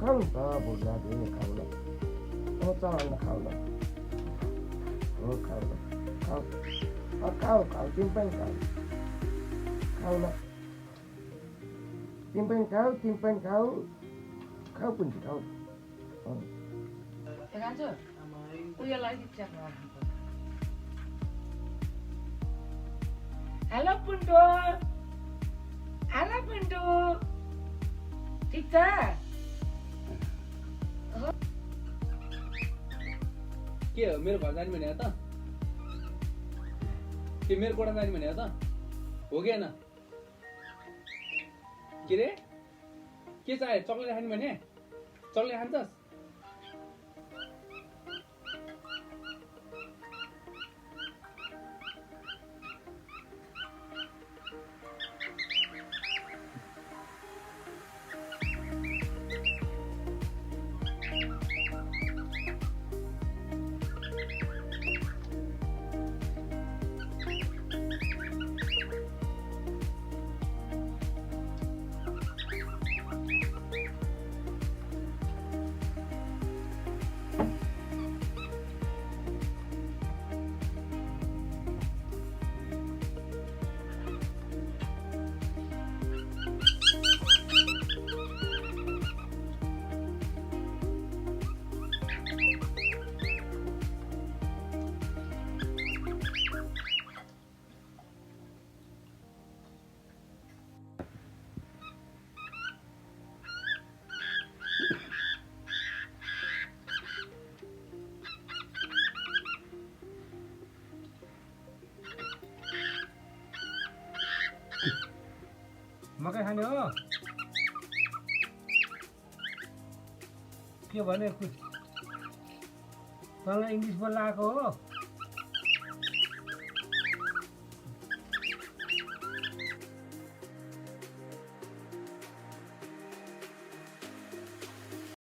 खाऊ त भोक लाग्यो खाऊ न चलाउन खाऊ न हो खाऊ न खाऊ खाऊ खाऊ तिमी पनि खाऊ खाऊ न तिमी पनि खाऊ खाऊ पुन्ची खाऊ हेलो पुन्टो ठिक छ के हो मेरो घर जाने भने त के मेरो कोडा जाने भने त हो कि होइन के रे के चाहियो चक्लेट खाने भने चक्लेट खान्छस् मकै खाने हो के भने तँलाई इङ्ग्लिस बोल्न आएको हो